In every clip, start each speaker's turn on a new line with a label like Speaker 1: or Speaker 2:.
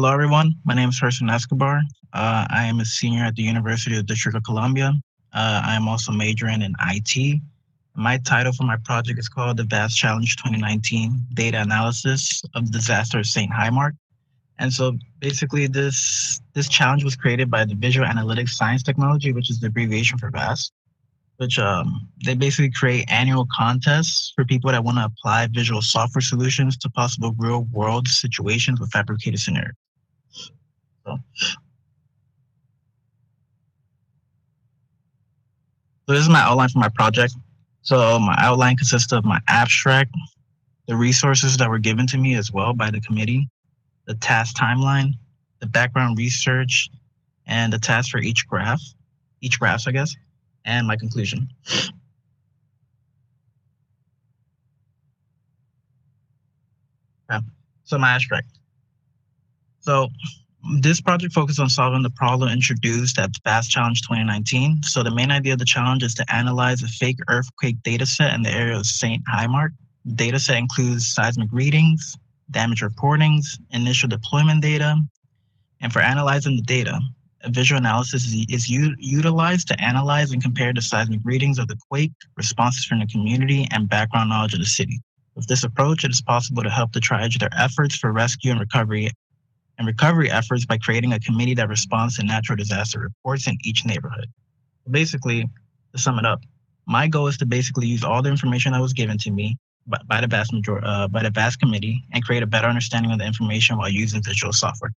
Speaker 1: Hello, everyone. My name is Gerson Escobar. I am a senior at the University of the District of Columbia. I am also majoring in IT. My title for my project is called the VAST Challenge 2019 Data Analysis of the Disaster of St. Himark. And so basically this challenge was created by the Visual Analytics Science Technology, which is the abbreviation for VAST, which they basically create annual contests for people that want to apply visual software solutions to possible real world situations with fabricated scenarios. So, so this is my outline for my project. So my outline consists of my abstract, the resources that were given to me as well by the committee, the task timeline, the background research, and the task for each graphs, I guess, and my conclusion. Okay. So my abstract. So this project focuses on solving the problem introduced at FAST Challenge 2019. So the main idea of the challenge is to analyze a fake earthquake data set in the area of St. Himark. The data set includes seismic readings, damage reportings, initial deployment data. And for analyzing the data, a visual analysis is utilized to analyze and compare the seismic readings of the quake, responses from the community, and background knowledge of the city. With this approach, it is possible to help the triage their efforts for rescue and recovery efforts by creating a committee that responds to natural disaster reports in each neighborhood. Basically, to sum it up, my goal is to basically use all the information that was given to me by the vast committee and create a better understanding of the information while using visual software.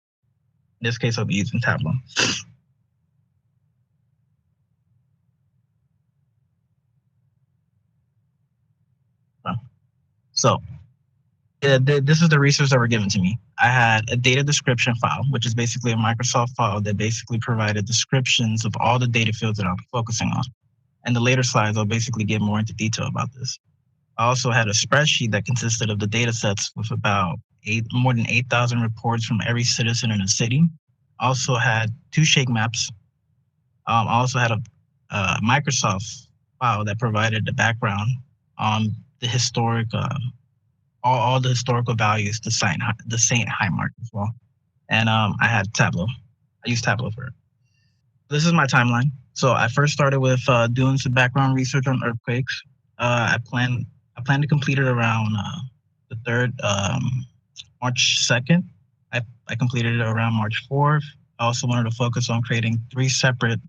Speaker 1: In this case, I'll be using Tableau. So this is the resource that were given to me. I had a data description file, which is basically a Microsoft file that basically provided descriptions of all the data fields that I'll be focusing on. And the later slides, I'll basically get more into detail about this. I also had a spreadsheet that consisted of the data sets with about more than 8,000 reports from every citizen in the city. I also had 2 shake maps. I also had a Microsoft file that provided the background on the historic all the historical values to the St. Himark as well. And I had Tableau. I used Tableau for it. This is my timeline. So I first started with doing some background research on earthquakes. I plan to complete it around the 3rd, March 2nd. I completed it around March 4th. I also wanted to focus on creating 3 separate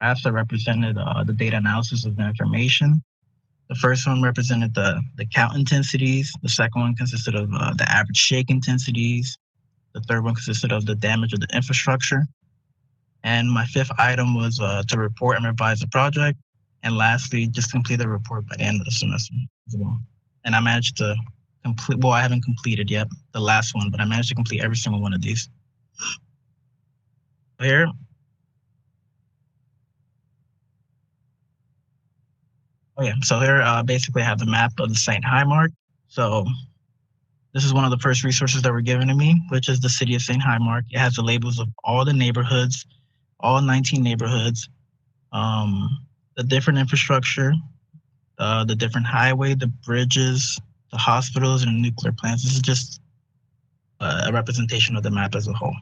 Speaker 1: graphs that represented the data analysis of the information. The first one represented the count intensities. The second one consisted of the average shake intensities. The third one consisted of the damage of the infrastructure. And my 5th item was to report and revise the project. And lastly, just complete the report by the end of the semester as well. And I managed to complete, well, I haven't completed yet the last one, but I managed to complete every single one of these. Here, so here basically I have the map of the St. Himark. So this is one of the first resources that were given to me, which is the city of St. Himark. It has the labels of all the neighborhoods, all 19 neighborhoods, the different infrastructure, the different highway, the bridges, the hospitals, and the nuclear plants. This is just a representation of the map as a whole.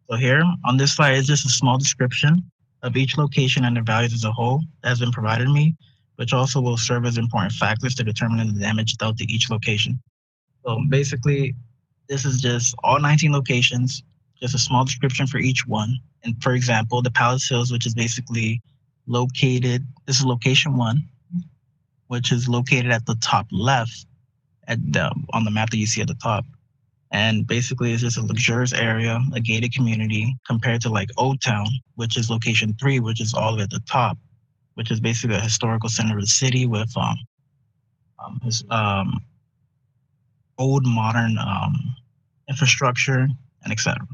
Speaker 1: So here on this slide is just a small description of each location and their values as a whole that has been provided to me, which also will serve as important factors to determine the damage dealt to each location. So basically, this is just all 19 locations, just a small description for each one. And for example, the Palace Hills, which is basically located, this is location 1, which is located at the top left on the map that you see at the top. And basically, it's just a luxurious area, a gated community, compared to like Old Town, which is location 3, which is all the way at the top, which is basically a historical center of the city with old modern infrastructure and etc.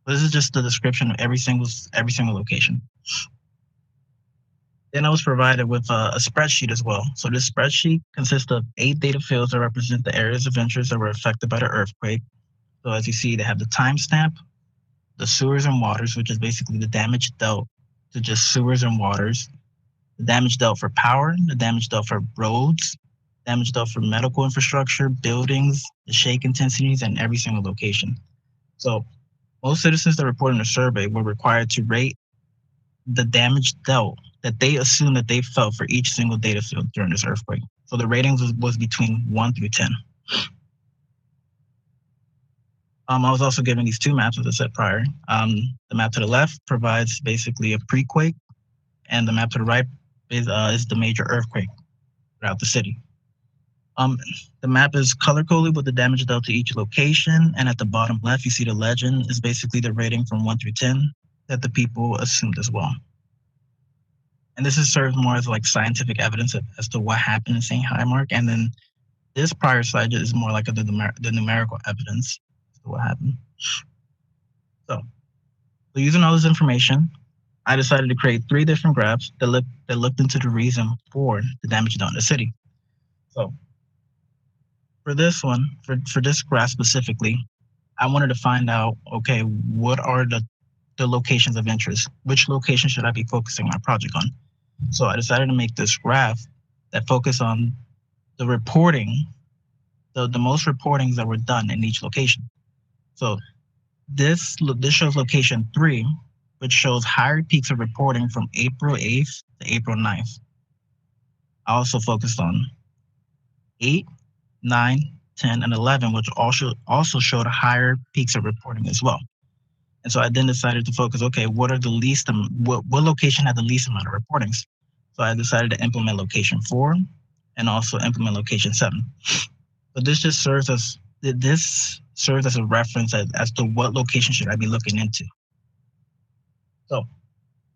Speaker 1: This is just the description of every single location. Then I was provided with a spreadsheet as well. So this spreadsheet consists of 8 data fields that represent the areas of interest that were affected by the earthquake. So as you see, they have the timestamp, the sewers and waters, which is basically the damage dealt to just sewers and waters, the damage dealt for power, the damage dealt for roads, damage dealt for medical infrastructure, buildings, the shake intensities, and every single location. So most citizens that reported in the survey were required to rate the damage dealt that they assumed that they felt for each single data field during this earthquake. So the ratings was between 1 through 10. I was also given these two maps, as I said prior. The map to the left provides basically a pre-quake, and the map to the right is the major earthquake throughout the city. The map is color-coded with the damage dealt to each location, and at the bottom left, you see the legend is basically the rating from 1 through 10 that the people assumed as well. And this is served more as like scientific evidence as to what happened in St. Himark, and then this prior slide is more like the numerical evidence as to what happened. So using all this information, I decided to create 3 different graphs that looked into the reason for the damage done in the city. So for this one, for this graph specifically, I wanted to find out, okay, what are the locations of interest? Which location should I be focusing my project on? So I decided to make this graph that focused on the reporting, the most reportings that were done in each location. So this shows location 3, which shows higher peaks of reporting from April 8th to April 9th. I also focused on 8, 9, 10, and 11, which also showed higher peaks of reporting as well. And so I then decided to focus, okay, what location had the least amount of reportings? So I decided to implement location 4 and also implement location 7. But this just serves as a reference as to what location should I be looking into. So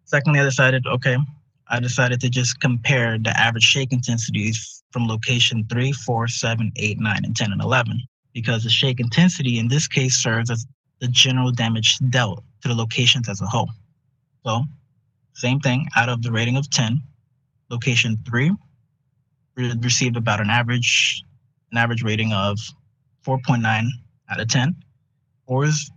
Speaker 1: secondly, I decided to just compare the average shake intensities from location 3, 4, 7, 8, 9, and 10, and 11, because the shake intensity in this case serves as the general damage dealt to the locations as a whole. So same thing, out of the rating of 10, location 3 received about an average rating of 4.9 out of 10. 4 is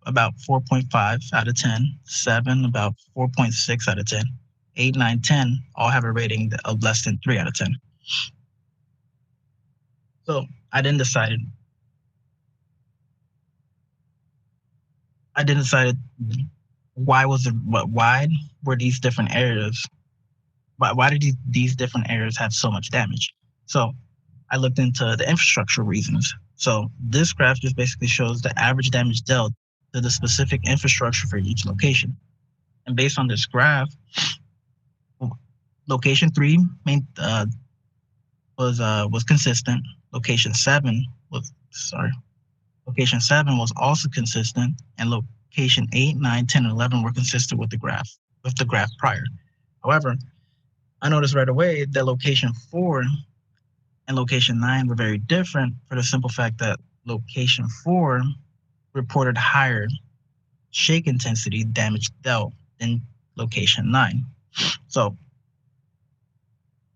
Speaker 1: about 4.5 out of 10. 7 about 4.6 out of 10. 8, 9, 10 all have a rating of less than 3 out of 10. So I then decided why were these different areas? Why did these different areas have so much damage? So I looked into the infrastructure reasons. So this graph just basically shows the average damage dealt to the specific infrastructure for each location. And based on this graph, location 3 was consistent. Location 7 was also consistent, and location 8, 9, 10, and 11 were consistent with the graph prior. However, I noticed right away that location 4 and location 9 were very different for the simple fact that location 4 reported higher shake intensity damage dealt than location 9. So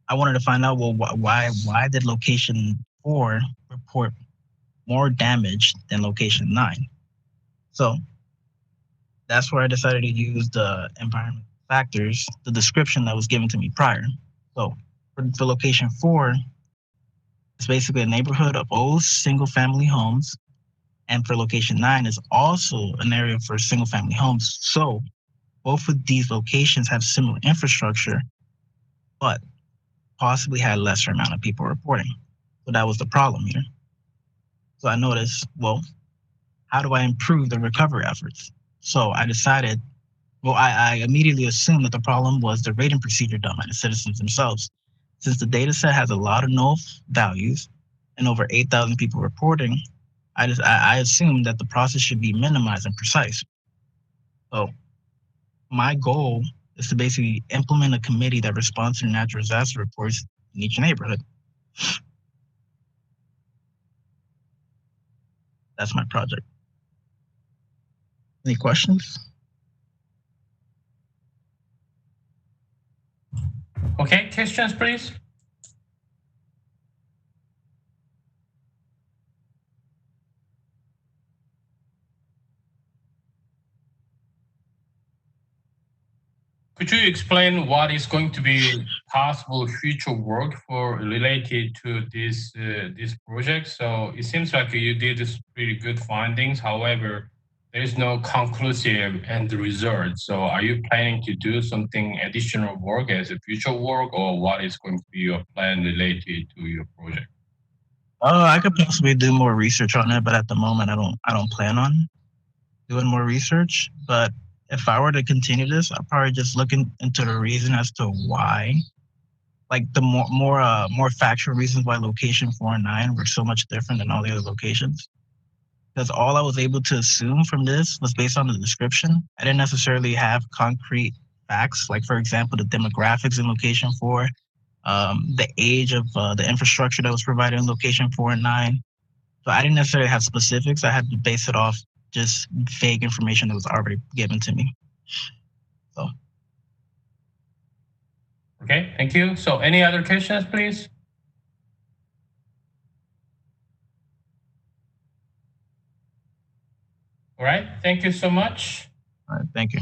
Speaker 1: I wanted to find out, well, why did location 4 report more damage than location 9? So that's where I decided to use the environment factors, the description that was given to me prior. So for location 4, it's basically a neighborhood of old single-family homes, and for location 9 is also an area for single-family homes. So both of these locations have similar infrastructure, but possibly had lesser amount of people reporting. So that was the problem here. So I noticed, well, how do I improve the recovery efforts? So I decided, I immediately assumed that the problem was the rating procedure done by the citizens themselves. Since the data set has a lot of null values and over 8,000 people reporting, I assumed that the process should be minimized and precise. So my goal is to basically implement a committee that responds to natural disaster reports in each neighborhood. That's my project. Any questions?
Speaker 2: Okay, questions, please. Could you explain what is going to be possible future work for related to this project? So it seems like you did this pretty good findings. However, there is no conclusive end result. So are you planning to do something additional work as a future work, or what is going to be your plan related to your project?
Speaker 1: I could possibly do more research on it, but at the moment, I don't plan on doing more research. But if I were to continue this, I'll probably just look into the reason as to why, like the more factual reasons why location 4 and 9 were so much different than all the other locations. Because all I was able to assume from this was based on the description. I didn't necessarily have concrete facts, like for example, the demographics in location 4, the age of the infrastructure that was provided in location 4 and 9. So I didn't necessarily have specifics. I had to base it off just vague information that was already given to me. So.
Speaker 2: Okay, thank you. So any other questions, please? All right, thank you so much.
Speaker 1: All right, thank you.